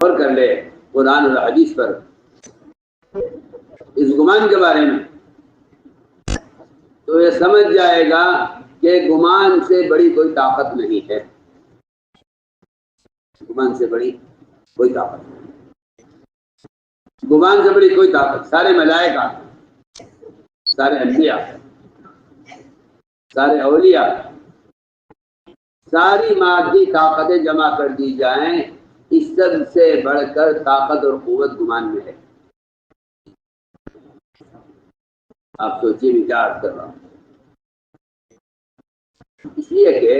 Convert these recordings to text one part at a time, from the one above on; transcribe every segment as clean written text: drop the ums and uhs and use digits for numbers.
اور کر لے قرآن اور حدیث پر اس گمان کے بارے میں، تو یہ سمجھ جائے گا کہ گمان سے بڑی کوئی طاقت نہیں ہے، گمان سے بڑی کوئی طاقت نہیں، گمان سے بڑی کوئی طاقت، سارے ملائکہ، سارے انبیاء، سارے اولیاء، ساری مادی طاقتیں جمع کر دی جائیں، اس سب سے بڑھ کر طاقت اور قوت گمان میں ہے۔ آپ سوچیے میں کیا عرض کر رہا ہوں، اس لیے کہ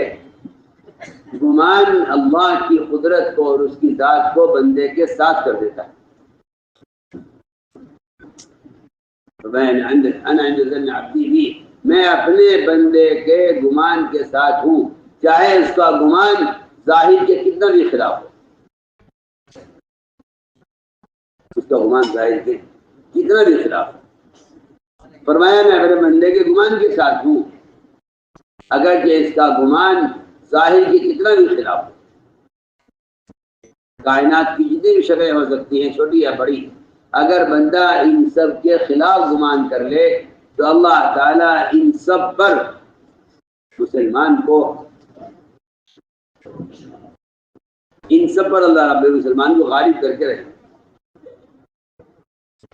گمان اللہ کی قدرت کو اور اس کی ذات کو بندے کے ساتھ کر دیتا ہے۔ انا عند ظن عبدی بھی، میں اپنے بندے کے گمان کے ساتھ ہوں، چاہے اس کا گمان ظاہر کے کتنا بھی خلاف ہو، اس کا گمان ظاہر کے کتنا بھی خلاف ہو۔ فرمایا میں اپنے بندے کے گمان کے ساتھ ہوں، اگرچہ اس کا گمان ظاہر کے کتنا بھی خلاف ہو۔ کائنات کی جتنی بھی شکلیں ہو سکتی ہیں، چھوٹی یا بڑی، اگر بندہ ان سب کے خلاف گمان کر لے تو اللہ تعالیٰ ان سب پر مسلمان کو، ان سب پر اللہ رب مسلمان کو غالب کر کے رہے۔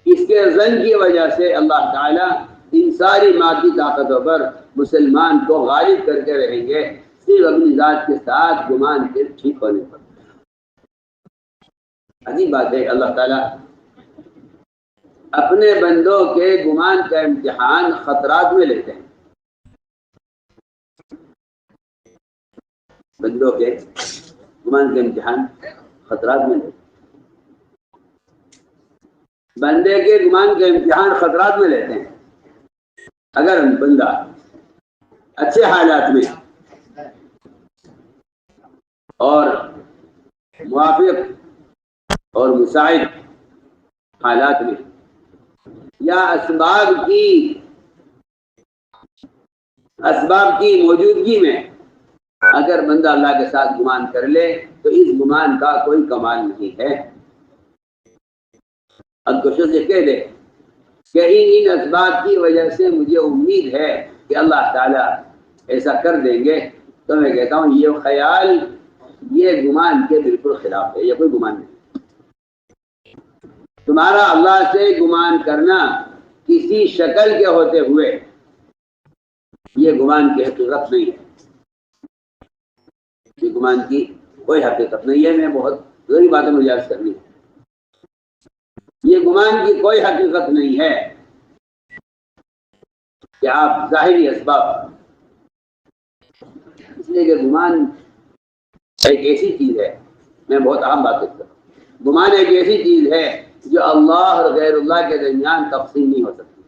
اس کے ظن کی وجہ سے اللہ تعالیٰ ان ساری مادی طاقتوں پر مسلمان کو غالب کر کے رہیں گے، صرف اپنی ذات کے ساتھ گمان کے ٹھیک ہونے پر۔ عجیب بات ہے، اللہ تعالیٰ اپنے بندوں کے گمان کا امتحان خطرات میں لیتے ہیں، بندوں کے گمان کا امتحان خطرات میں لیتے ہیں، بندے کے گمان کا امتحان خطرات میں لیتے ہیں۔ اگر بندہ اچھے حالات میں اور موافق اور مساعد حالات میں یا اسباب کی موجودگی میں اگر بندہ اللہ کے ساتھ گمان کر لے تو اس گمان کا کوئی کمال نہیں ہے۔ اب کوشش یہ کہہ دے کہ ان اسباب کی وجہ سے مجھے امید ہے کہ اللہ تعالیٰ ایسا کر دیں گے، تو میں کہتا ہوں یہ خیال، یہ گمان کے بالکل خلاف ہے، یہ کوئی گمان نہیں۔ تمہارا اللہ سے گمان کرنا کسی شکل کے ہوتے ہوئے یہ گمان کی حقیقت نہیں ہے، یہ گمان کی کوئی حقیقت نہیں ہے۔ میں بہت ضروری باتیں مجھے عرض کرنی ہے، یہ گمان کی کوئی حقیقت نہیں ہے کہ آپ ظاہری اسباب، اس لیے کہ گمان ایک ایسی چیز ہے، میں بہت اہم بات کرتا ہوں، گمان ایک ایسی چیز ہے جو اللہ اور غیر اللہ کے درمیان تقسیم نہیں ہو سکتی،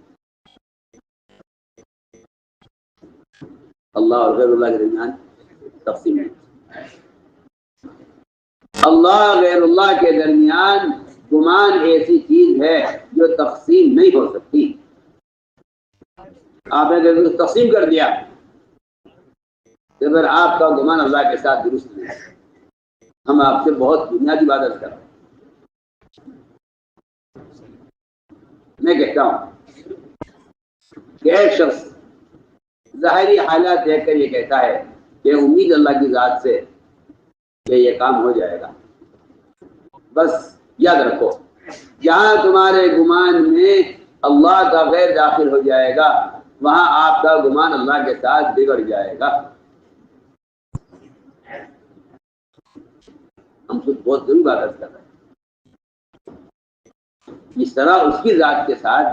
اللہ اور غیر اللہ کے درمیان تقسیم نہیں، اللہ غیر اللہ کے درمیان گمان ایسی چیز ہے جو تقسیم نہیں ہو سکتی۔ آپ نے تقسیم کر دیا تو پھر آپ کا گمان اللہ کے ساتھ درست نہیں ہے۔ ہم آپ سے بہت بنیادی بات عرض کر رہے ہیں، میں کہتا ہوں کہ ایک شخص ظاہری حالات دیکھ کر یہ کہتا ہے کہ امید اللہ کی ذات سے کہ یہ کام ہو جائے گا، بس یاد رکھو جہاں تمہارے گمان میں اللہ کا غیر داخل ہو جائے گا وہاں آپ کا گمان اللہ کے ساتھ بگڑ جائے گا۔ ہم خود بہت ضروری بات عرض کر رہے ہیں، اس طرح اس کی ذات کے ساتھ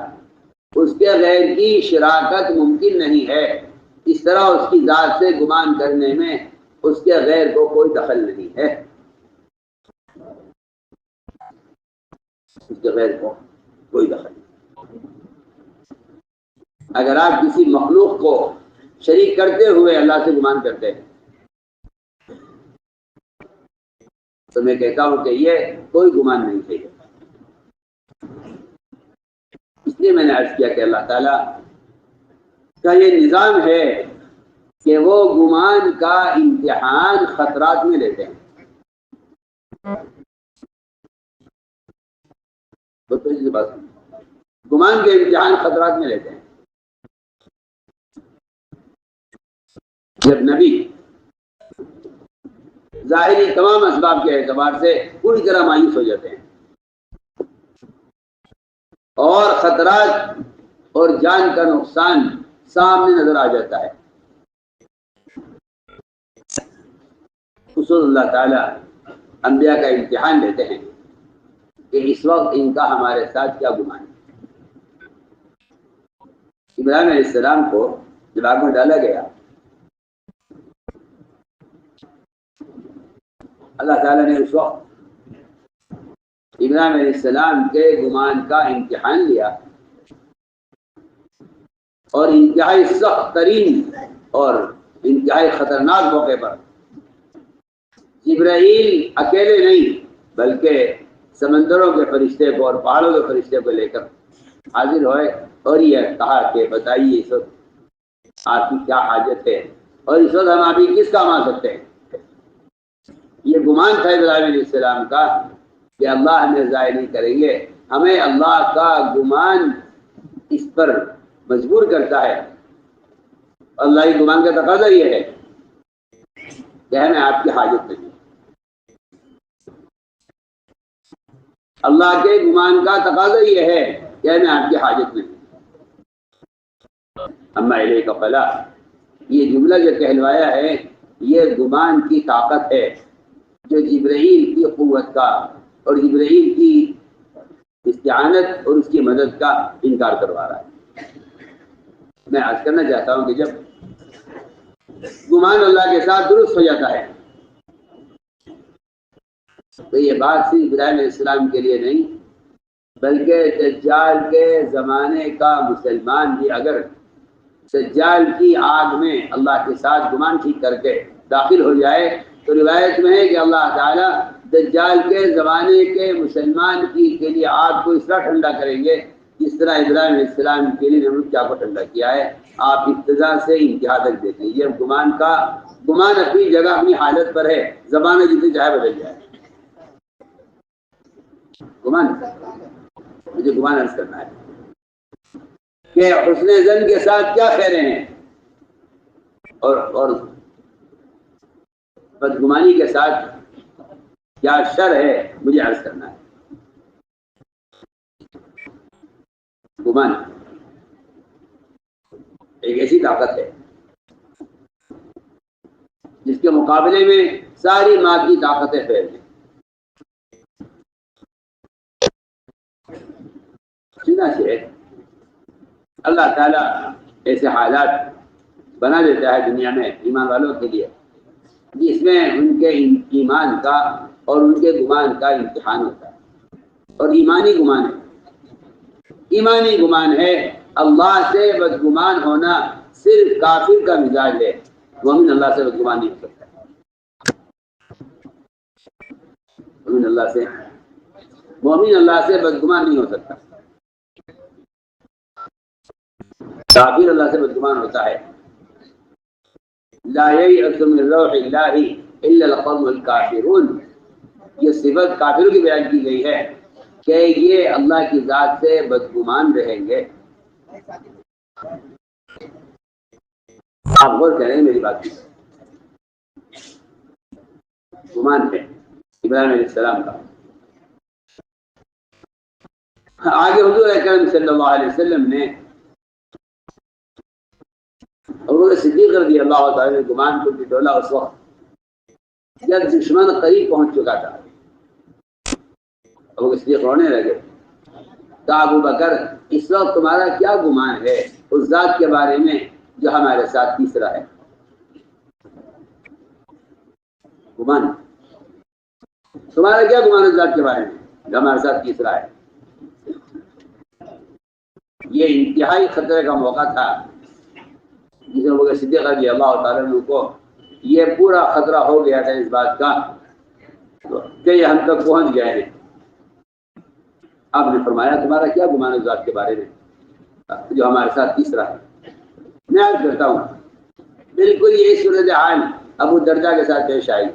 اس کے غیر کی شراکت ممکن نہیں ہے، اس طرح اس کی ذات سے گمان کرنے میں اس کے غیر کو کوئی دخل نہیں ہے، اس کے غیر کو کوئی دخل نہیں۔ اگر آپ کسی مخلوق کو شریک کرتے ہوئے اللہ سے گمان کرتے ہیں تو میں کہتا ہوں کہ یہ کوئی گمان نہیں چاہیے۔ اس لیے میں نے عرض کیا کہ اللہ تعالیٰ کا یہ نظام ہے کہ وہ گمان کا امتحان خطرات میں لیتے ہیں۔ گمان کے امتحان خطرات میں لیتے ہیں. جب نبی ظاہری تمام اسباب کے اعتبار سے پوری طرح مایوس ہو جاتے ہیں اور خطرات اور جان کا نقصان سامنے نظر آ جاتا ہے، رسول اللہ تعالی انبیاء کا امتحان لیتے ہیں کہ اس وقت ان کا ہمارے ساتھ کیا گمان ہے. ابراہیم علیہ السلام کو جب آگ میں ڈالا گیا، اللہ تعالیٰ نے اس وقت ابراہیم علیہ السلام کے گمان کا امتحان لیا اور انتہائی سخت ترین اور انتہائی خطرناک موقع پر جبرائیل اکیلے نہیں بلکہ سمندروں کے فرشتے کو اور پہاڑوں کے فرشتے کو لے کر حاضر ہوئے اور یہ کہا کہ بتائیے اس وقت آپ کی کیا حاجت ہے اور اس وقت ہم آپ کی کس کام آ سکتے ہیں. یہ گمان تھا ابراہیم علیہ السلام کا کہ اللہ ہمیں ضائع نہیں کریں گے. ہمیں اللہ کا گمان اس پر مجبور کرتا ہے. اللہ کے گمان کا تقاضا یہ ہے کہ ہمیں آپ کی حاجت نہیں. اللہ کے گمان کا تقاضا یہ ہے کہ ہمیں آپ کی حاجت نہیں. اما الیک فلا، یہ جملہ جو کہلوایا ہے یہ گمان کی طاقت ہے جو جبرائیل کی قوت کا اور جبرائیل کی استعانت اور اس کی مدد کا انکار کروا رہا ہے. میں عرض کرنا چاہتا ہوں کہ جب گمان اللہ کے ساتھ درست ہو جاتا ہے تو یہ بات صرف ابراہیم علیہ السلام کے لیے نہیں بلکہ دجال کے زمانے کا مسلمان بھی اگر دجال کی آگ میں اللہ کے ساتھ گمان ٹھیک کر کے داخل ہو جائے تو روایت میں ہے کہ اللہ تعالیٰ دجال کے زمانے کے مسلمان کے لیے آگ کو اس طرح ٹھنڈا کریں گے جس طرح ابراہیم علیہ السلام کے لیے نمرود کو ٹھنڈا کیا ہے. آپ ابتدا سے انتہا تک دیکھیں. یہ گمان اپنی جگہ اپنی حالت پر ہے، زمانہ جتنی چاہے بدل جائے. مجھے گمان عرض کرنا ہے کہ حسن ظن کے ساتھ کیا خیریں ہیں اور بدگمانی کے ساتھ کیا شر ہے، مجھے عرض کرنا ہے. گمان ایک ایسی طاقت ہے جس کے مقابلے میں ساری مادی طاقتیں فیل ہیں. سے اللہ تعالیٰ ایسے حالات بنا دیتا ہے دنیا میں ایمان والوں کے لیے جس میں ان کے ایمان کا اور ان کے گمان کا امتحان ہوتا ہے. اور ایمانی گمان ہے اللہ سے بدگمان ہونا صرف کافر کا مزاج ہے. مومن اللہ سے بدگمان نہیں ہو سکتا. مومن اللہ سے بدگمان نہیں ہو سکتا. کافر اللہ سے بدگمان ہوتا ہے. لا ییأس من روح اللہ الا القوم الکافرون. یہ صفت کافروں کی بیان کی گئی ہے کہ یہ اللہ کی ذات سے بدگمان رہیں گے. آپ غور کریں میری بات کی. گمان ہے ابراہیم علیہ السلام کا. آگے حضور اکرم صلی اللہ علیہ وسلم نے ابو بکر صدیق رضی اللہ تعالی نے گمان کو ڈولا اس وقت جب دشمن قریب پہنچ چکا تھا. ابو بکر صدیق رونے لگے. کہا ابو بکر اس وقت تمہارا کیا گمان ہے اس ذات کے بارے میں جو ہمارے ساتھ تیسرا ہے. گمان تمہارا کیا گمان اس ذات کے بارے میں جو ہمارے ساتھ تیسرا ہے. یہ انتہائی خطرے کا موقع تھا جس میں ابو بکر صدیق رضی اللہ تعالیٰ عنہ کو یہ پورا خطرہ ہو گیا تھا اس بات کا کہ یہ ہم تک پہنچ گئے ہیں. آپ نے فرمایا تمہارا کیا گمان اس ذات کے بارے میں جو ہمارے ساتھ تیسرا ہے. میں عرض کرتا ہوں بالکل یہ صورت حال ابو دردہ کے ساتھ پیش آئی.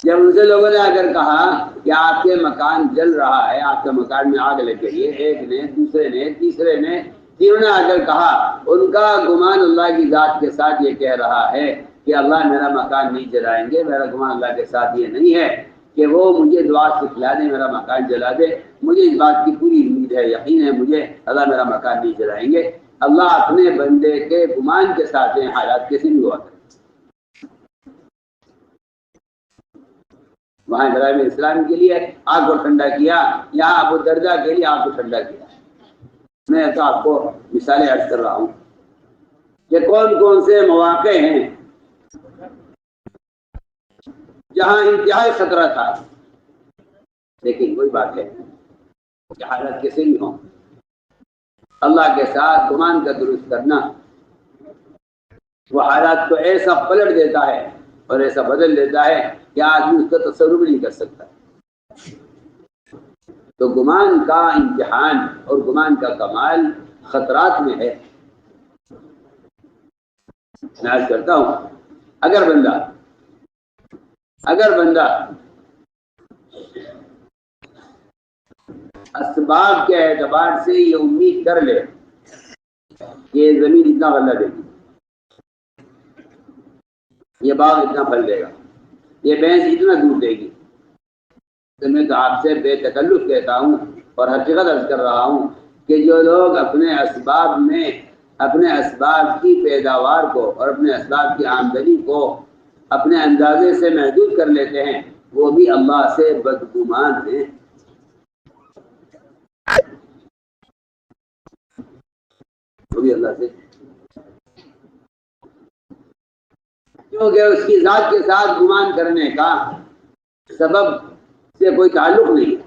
جب ان سے لوگوں نے اگر کہا کہ آپ کے مکان جل رہا ہے، آپ کے مکان میں آگ لگ گئی ہے، ایک نے، دوسرے نے، تیسرے نے، تینوں نے اگر کہا، ان کا گمان اللہ کی ذات کے ساتھ یہ کہہ رہا ہے کہ اللہ میرا مکان نہیں جلائیں گے، میرا گمان اللہ کے ساتھ یہ نہیں ہے کہ وہ مجھے دعا سکھلا دے میرا مکان جلا دے، مجھے اس بات کی پوری امید ہے، یقین ہے مجھے اللہ میرا مکان نہیں جلائیں گے۔ اللہ اپنے بندے کے گمان کے ساتھ ہیں، حالات کیسے بھی ہوا کرتے۔ وہاں ابراہیم علیہ السلام کے لیے آگ کو ٹھنڈا کیا، یہاں ابو دردہ کے لیے آگ کو ٹھنڈا کیا۔ میں تو آپ کو مثالیں عرض کر رہا ہوں کہ کون کون سے مواقع ہیں جہاں انتہائی خطرہ تھا، لیکن کوئی بات ہے کہ حالت کیسے بھی ہوں، اللہ کے ساتھ گمان کا درست کرنا وہ حالات کو ایسا پلٹ دیتا ہے اور ایسا بدل دیتا ہے کہ آدمی اس کا تصور بھی نہیں کر سکتا۔ تو گمان کا امتحان اور گمان کا کمال خطرات میں ہے۔ میں عرض کرتا ہوں، اگر بندہ اسباب کے اعتبار سے یہ امید کر لے کہ یہ زمین اتنا غلہ دے گی، یہ باغ اتنا پھل دے گا، یہ بھینس اتنا دودھ دے گی، تو میں تو آپ سے بے تکلف کہتا ہوں اور حقیقت عرض کر رہا ہوں کہ جو لوگ اپنے اسباب کی پیداوار کو اور اپنے اسباب کی آمدنی کو اپنے اندازے سے محدود کر لیتے ہیں، وہ بھی اللہ سے بدگمان ہیں۔ وہ بھی اللہ سے، کیونکہ اس کی ذات کے ساتھ گمان کرنے کا سبب سے کوئی تعلق نہیں ہے۔